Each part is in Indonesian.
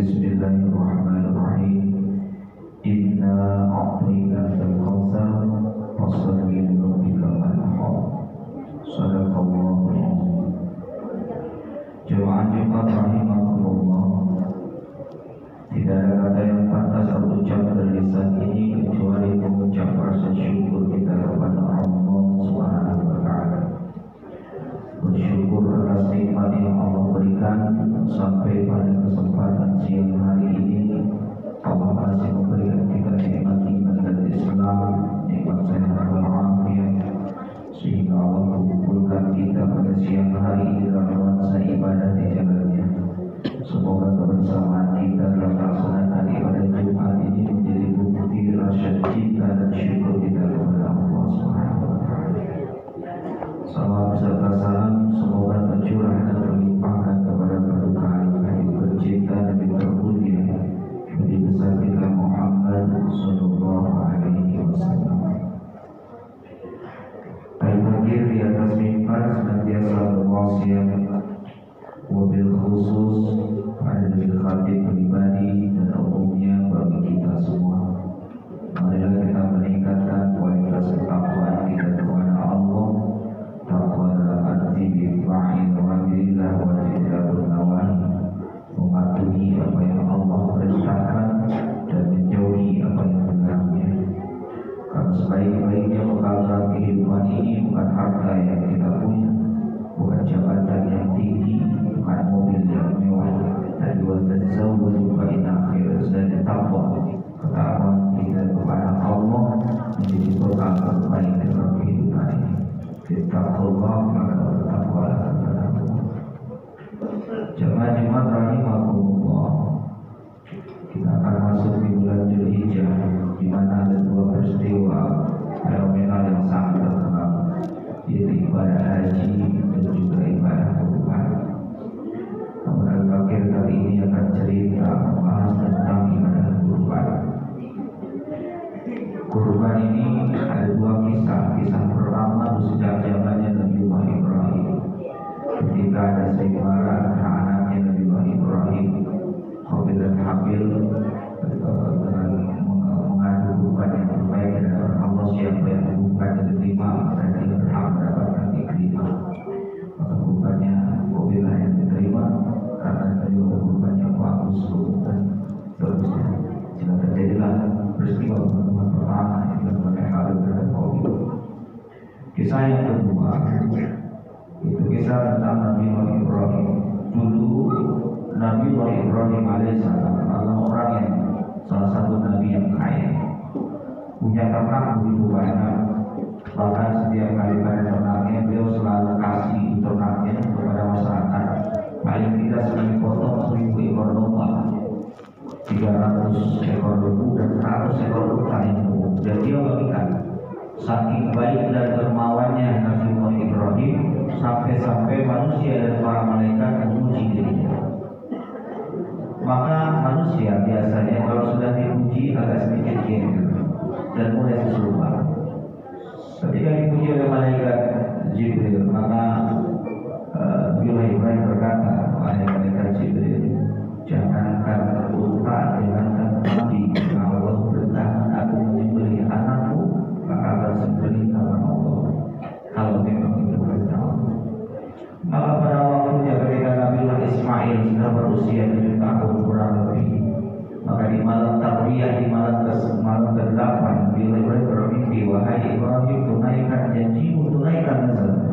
Bismillahirrahmanirrahim. Inna a'tainakal kautsar fasholli li rabbikal wanhar. Shadaqallahu al-azim. Jemaah Jumat rahimakumullah. Tidak ada kata yang pantas terucap dari lisan ini kecuali mengucap rasa syukur kita kepada Allah Subhanahu wa taala. Bersyukur atas nikmat yang Allah berikan sampai pada kesempatan siang hari ini. Allah masih memberikan kita nikmat-nikmat dari Islam, nikmat sehat walafiat, sehingga Allah mengumpulkan kita pada siang hari ini dalam nuansa ibadah di jalannya. Semoga kebersamaan kita dalam pelaksanaan ibadah Jumat ini menjadi bukti rasa cinta dan syukur kita kepada Allah Subhanahu wa taala. Salawat beserta salam semoga tercurah dan terlimpahkan kepada paduka Habiib tercinta dan terpuji Nabi besar kita Muhammad sallallahu alaihi wasallam. Al-Fakir di atas mimbar senantiasa berwasiat wabil khusus pada diri khatib pribadi dan umumnya bagi kita semua. Marilah kita meningkatkan kualitas ketakwaan kita kepada Allah. Takwa dalam arti bifa'il wa'ilillah wa jidabun nawahi, mematuhi apa yang Allah perintahkan dan menjauhi apa yang melarangnya. Karena sebaik-baiknya bekal dalam kehidupan ini bukan harta yang kita punya, bukan jabatan yang tinggi, bukan mobil yang mewah, tapi watazawwadu fa inna khairaz zadi taqwa. Ketakwaan kita kepada Allah menjadi bekal terbaik dalam kehidupan ini. Ittaqullah maka bertakwalah kepada Allah. Jemaah Jumat rahimakumullah. Kita akan masuk di bulan Dzulhijjah, di mana ada dua peristiwa fenomenal yang sangat terkenal, yaitu ibadah haji dan juga ibadah kurban. Namun Al-Fakir kali ini akan cerita membahas tentang ibadah kurban. Kurban ini ada dua kisah. Kisah pertama sejak zamannya Nabiullah Ibrahim, ketika ada sayembara antara anaknya Nabiullah Ibrahim, Qabil dan Habil, dengan mengadu kurban yang terbaik dari Allah. Siapa yang kurban yang diterima maka dia berhak mendapatkan diterima. Maka kurbannya Qabil yang diterima karena beliau kurban yang bagus dan terusnya. Sehingga terjadilah peristiwa pertemuan pertama yang dilakukan Habil dan Qabil. Kisah yang kedua itu kisah tentang Nabiullah Ibrahim. Dulu Nabiullah Ibrahim alaihissalam adalah orang yang salah satu nabi yang kaya, punya ternak begitu banyak. Bahkan setiap kali pada ternaknya beliau selalu kasih ternaknya kepada masyarakat. Paling tidak sekali potong 1000 ekor domba, 300 ekor lembu dan 100 ekor unta yang umum. Dan dia bagikan. Saking baik dan dermawannya Nabiullah Ibrahim sampai-sampai manusia dan para malaikat memuji dirinya. Maka manusia biasanya kalau sudah dipuji agak sedikit gengger dan mulai seserupa. Ketika dipuji oleh malaikat Jibril, maka Nabiullah Ibrahim berkata, wahai malaikat Jibril, jangankan unta, jangankan babi, kalau Allah beritahu aku menyembelih anakku, maka akan sembelih karena Allah. Kalau memang itu perintah Allah. Maka pada waktunya ketika Nabiullah Ismail sudah berusia 7 tahun kurang lebih, maka di malam tarbiyah, di malam ke-8, Nabiullah Ibrahim bermimpi, wahai Ibrahim, tunaikan janjimu, tunaikan nazarmu.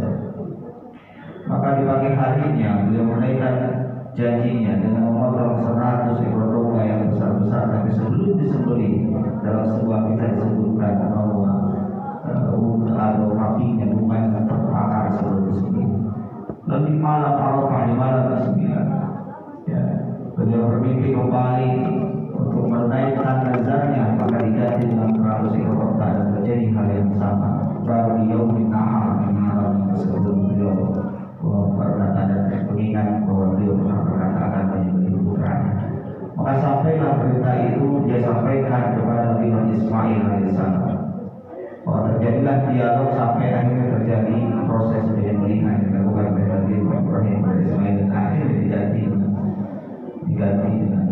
Maka di pagi harinya beliau menunaikan janjinya dengan memotong 100 ekor domba yang besar-besar. Tapi sebelum disembelih, dalam sebuah kisah disebutkan bahwa atau kakinya lumayan terbakar sebelum disembelih. Lalu di malam Arafah, di malam ke-9, ya, beliau bermimpi kembali untuk menaikkan nazarnya, maka diganti dengan 100 ekor unta dan terjadi hal yang sama. Baru di Yaumin Nahar, di malam sebelum beliau berkata dan mengingat bahwa beliau pernah berkata akan menyembelih putranya. Maka sampailah berita itu dia sampaikan kepada Nabi Ismail alaihissalam. Bahwa terjadilah dialog sampai akhirnya terjadi proses penyembelihan yang dilakukan oleh Nabi Ibrahim kepada Ismail, dan akhirnya diganti dengan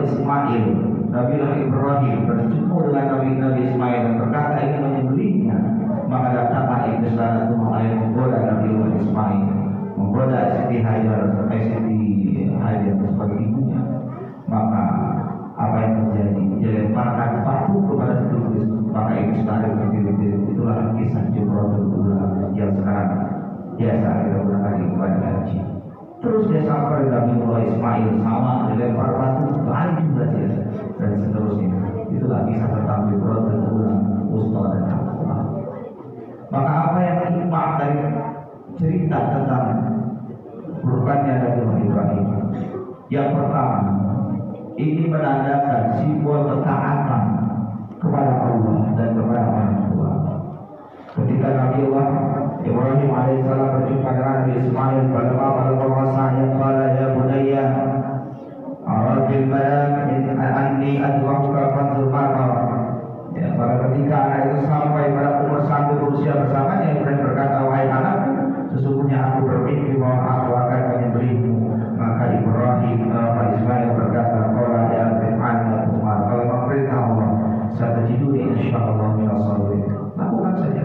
Ismail, Nabiullah Ibrahim berjumpa dengan Nabi Ismail dan berkata ingin menyembelihnya, maka datanglah iblis dan mulai menggoda Nabiullah Ismail, menggoda Siti Hajar sebagai ibunya. Maka apa yang terjadi? Dia lemparkan batu kepada iblis, maka iblis lari berdiri. Itulah kisah Jumratul Ula yang sekarang biasa kita gunakan di ibadah haji. Terus dia sampai Nabiullah Ismail sama dilempar batu, lari juga dia, dan seterusnya. Itulah kisah tentang Jumratul Ula, Wusta dan Aqabah. Maka apa yang hikmah dari cerita tentang kurbannya Nabiullah Ibrahim? Yang pertama, ini menandakan simbol ketaatan kepada Allah dan kepada orang tua. Ketika Nabiullah Ibrahim alaihissalam berjumpa dengan Nabi Ismail, pada yang qala ya bunayya arafil manam min anni adwamuka fanzur ma'ar. Ya, pada ketika anak itu sampai pada umur 1 berusia bersamanya, Ibrahim berkata, wahai anakku, sesungguhnya aku bermimpi bahwa aku akan menyembelihmu. Maka Ibrahim Ismail berkata, qala ya Ibrahim kalau memerintah Allah, satajiduni insyaallah minas sabirin. Lakukan saja.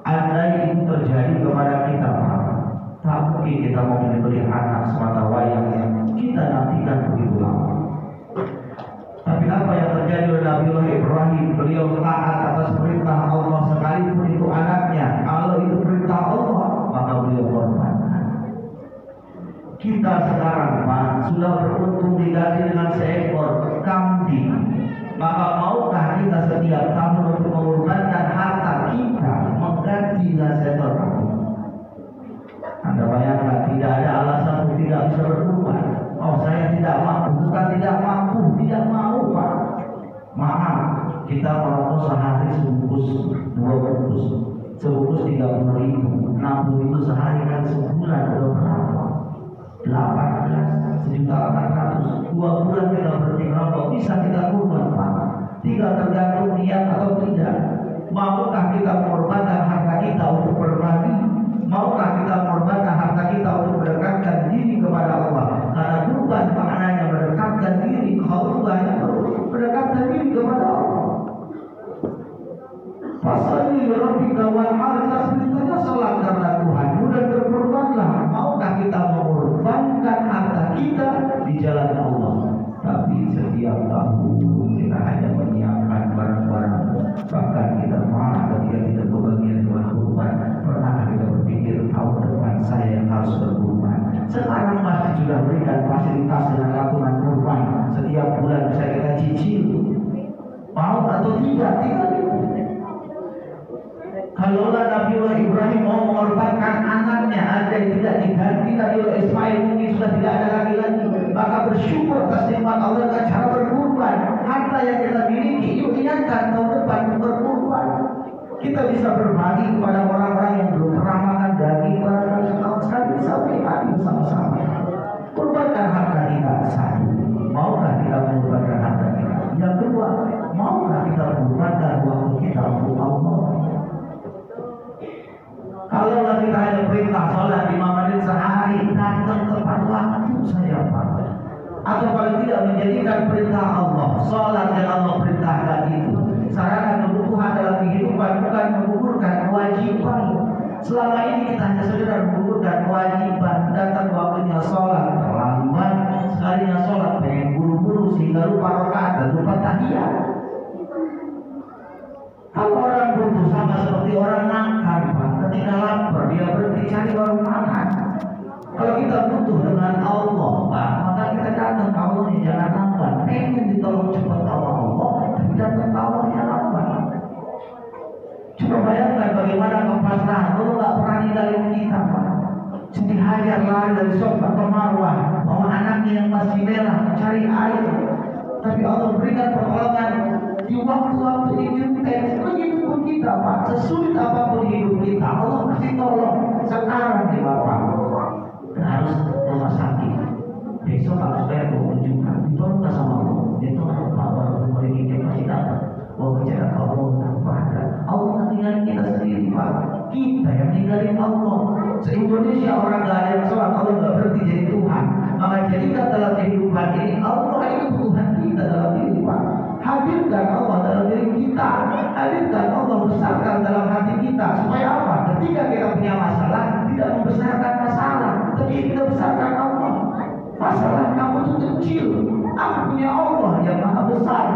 Andai itu terjadi kepada kita, Pak, tak mungkin kita mau menyembelih anak semata wayang yang kita nantikan begitu lama. Tapi apa yang terjadi oleh Nabiullah Ibrahim? Beliau taat atas perintah Allah sekalipun itu anaknya. Kalau itu perintah Allah, maka beliau korbankan. Kita sekarang, Pak, sudah beruntung diganti dengan seekor kambing. Maka maukah kita setiap tahun untuk mengorbankan harta kita mengganti dengan seekor kambing? Anda bayangkan, tidak ada alasan untuk tidak bisa berkorban. Oh, saya tidak mampu, bukan tidak mampu, tidak mau, Pak. Maaf, kita merokok sehari sebungkus 2 bungkus, sebungkus 30.000, 60 itu sehari kan sebulan udah berapa? 18, 1.800.000. 2 bulan kita berhenti merokok, bisa kita kurban, Pak. Tinggal tergantung niat atau tidak. Maukah kita mengorbankan harta kita untuk berbagi? Maukah kita mengorbankan harta kita untuk mendekatkan diri kepada Allah? Karena kurban maknanya mendekatkan diri, kurban mendekatkan diri kepada Allah. Fasalli lirabbika wanhar, sebenarnya salat karena Tuhanmu dan berkorbanlah. Maukah kita mengorbankan harta kita di jalan Allah? Tapi setiap tahun kita hanya menyiapkan barang-barang, bahkan kita marah ketika tidak berbagian dengan kurban. Pernah kita berpikir tahun depan saya yang harus berkurban? Sekarang masih sudah berikan fasilitas dengan aturan kurban, setiap bulan bisa kita cicil. Mau atau tidak? Tidak. Kalaulah Nabiullah Ibrahim mau mengorbankan anaknya, ada yang tidak diganti Nabiullah Ismail mungkin sudah tidak ada lagi. Maka bersyukur atas nikmat Allah dengan cara berkurban. Harta yang kita miliki, yuk ingatkan tahun depan berkurban. Kita bisa berbagi kepada orang-orang yang belum pernah makan daging, barangkali setahun sekali bisa berbagi bersama-sama. Kurbankan harta kita satu. Maukah kita mengorbankan harta kita? Yang kedua, maukah kita mengorbankan waktu kita untuk Allah? Kalau kita hanya perintah sholat 5 menit sehari, datang tepat waktu saja, Pak. Atau paling tidak menjadikan perintah Allah, sholat yang Allah perintahkan itu sarana kebutuhan dalam kehidupan, bukan menggugurkan kewajiban. Selama ini kita hanya sekedar menggugurkan kewajiban. Datang waktunya sholat, terlambat sekalinya sholat, pengen buru-buru sehingga lupa rakaat dan lupa tahiyat. Kalau orang butuh sama seperti orang makan, Pak. Ketika lapar dia berhenti cari warung makan. Kalau kita butuh dengan Allah, Pak, maka kita datang ke Allah, jangan lambat. Pengen ditolong cepat sama Allah, tapi datang ke Allah yang lambat. Coba bayangkan bagaimana kepasrahan. Allah nggak pernah ninggalin kita, Pak. Siti Hajar lari dari Safa ke Marwah, bawa anaknya yang masih merah mencari air. Tapi Allah berikan pertolongan di waktu-waktu hidup kita, Pak. Sesulit apapun hidup kita, Allah kasih tolong sekarang di Bapak. Harus rumah sakit, besok harus bayar 20 juta, ditolong sama Allah. Itu Bapak memiliki kapasitas. Bahwa bicara Allah kepada Allah meninggalkan kita sendiri, Pak. Kita yang meninggalkan Allah. Se-Indonesia orang gak ada yang sholat, Allah gak berhenti jadi Tuhan. Maka jadikan dalam kehidupan ini Allah itu Tuhan kita dalam kehidupan. Hadirkan Allah dalam diri kita, hadirkan Allah, besarkan dalam hati kita. Supaya apa? Ketika kita punya masalah, tidak membesarkan masalah, tapi kita besarkan Allah. Masalah kamu itu kecil, aku punya Allah yang maha besar.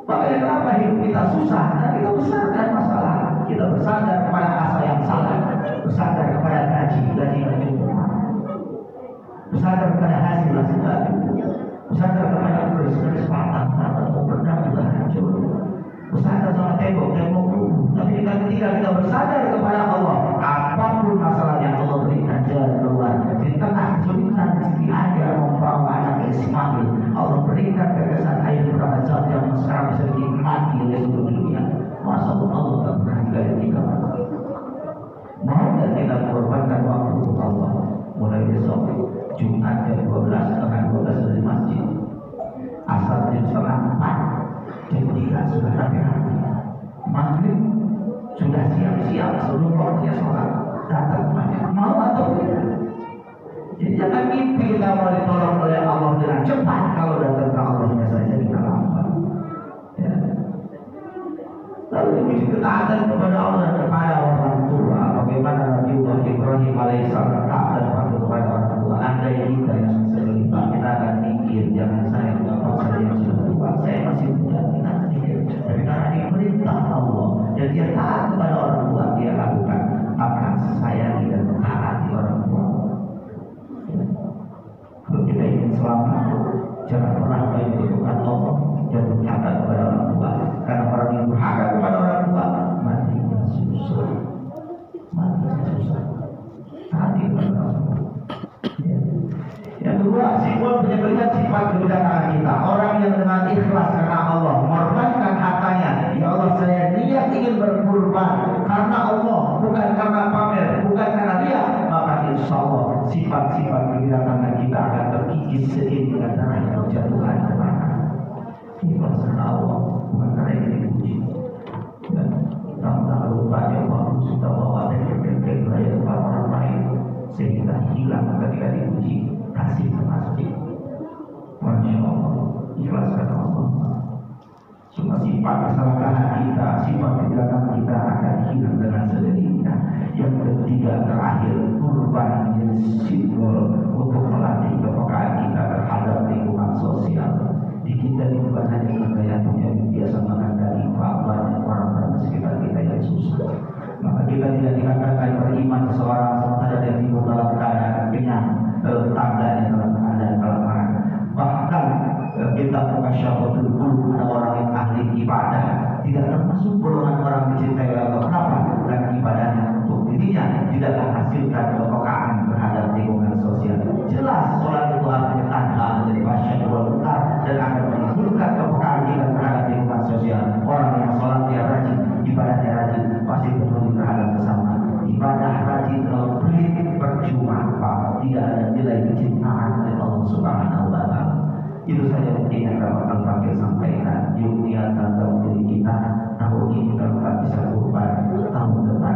Makanya kenapa hidup kita susah? Nah, kita besarkan masalah, kita bersandar kepada asal yang salah, bersandar kepada gaji yang cukup, bersandar kepada hasil yang tidak cukup, bersandar kepada keris patah atau pedang juga hancur, bersandar sama tembok-tembok rubuh. Tapi ketika kita bersandar kepada Allah, apapun masalah yang Allah berikan jalan keluar. Di tengah kesulitan istri Anda membawa anak Ismail, Allah berikan kekesan air berapa jam yang sekarang bisa dinikmati oleh seluruh dunia. Masa Allah tak pernah tinggal kita. Mau dan kita korbankan waktu untuk Allah. Mulai besok Jumat jam 12 setengah 12 dari masjid, asar jam setengah 4, jam 3 sudah rapi-rapi, maghrib sudah siap-siap sebelum waktunya sholat, datang ke masjid. Mau atau tidak? Jadi jangan mimpi kita mau ditolong oleh Allah dengan cepat, kalau datang ke Allahnya saja kita lambat. Ya. Lalu ini ketaatan kepada Allah, kepada orang tua. Bagaimana Nabiullah Ibrahim alaihissalam taat dan patuh kepada orang tua. Andai kita yang sekelima, kita akan mikir, jangan saya bapak saya yang sudah tua, saya masih muda, kita akan mikir. Tapi karena diperintah Allah dan dia taat kepada orang tua, dia lakukan, maka saya tidak taati orang tua. Kalau kita ingin selamat, jangan pernah menunjukkan Allah dan berkata kepada orang tua. Karena orang yang berhaka kepada orang tua, matinya susah, matinya susah. Hati kepada orang tua. Ya. Yang kedua, simbol penyembelihan sifat kebijaksanaan kita. Orang yang dengan ikhlas karena Allah mengorbankan hartanya. Ya Allah, saya niat ingin berkorban karena Allah, bukan karena pamer, bukan karena dia. Maka insya Allah sifat-sifat kebijaksanaan kita akan terkikis seiring dengan darah yang berjatuhan ke mana. Ikhlas karena Allah, bukan karena ini dipuji. Dan tak lupa ya Allah sudah bawa dari layar orang lain sehingga hilang ketika dipuji. Kasih ke masjid. Masya Allah, ikhlas karena Allah. Semua sifat kesalahan kita, sifat kejahatan kita akan hilang dengan sendirinya. Yang ketiga terakhir, kurban menjadi simbol untuk melatih kepekaan kita terhadap lingkungan sosial. Di kita ini bukan hanya kita yang punya biasa makan daging, banyak orang-orang di sekitar kita yang susah. Maka kita tidak dikatakan beriman seseorang sementara dia tidur dalam keadaan kenyang, tangganya dalam keadaan kelaparan. Bahkan kita mukasyafatul qulub, ada orang yang ahli ibadah, tidak termasuk golongan orang mencintai Allah. Kenapa? Karena ibadahnya untuk dirinya tidak menghasilkan kepekaan terhadap lingkungan sosial. Jelas sholat itu artinya tanda menjadi masyarakat besar dan akan menimbulkan kepekaan kita terhadap lingkungan sosial. Orang yang sholat dia rajin, ibadahnya rajin, pasti peduli terhadap sesama. Ibadah rajin kalau pelit percuma, tidak ada nilai kecintaan oleh Allah Subhanahu wa Ta'ala. Itu saja mungkin yang dapat Al-Fakir sampaikan. Yuk niatkan dalam diri kita, tahun ini kalau tak bisa kurban, tahun depan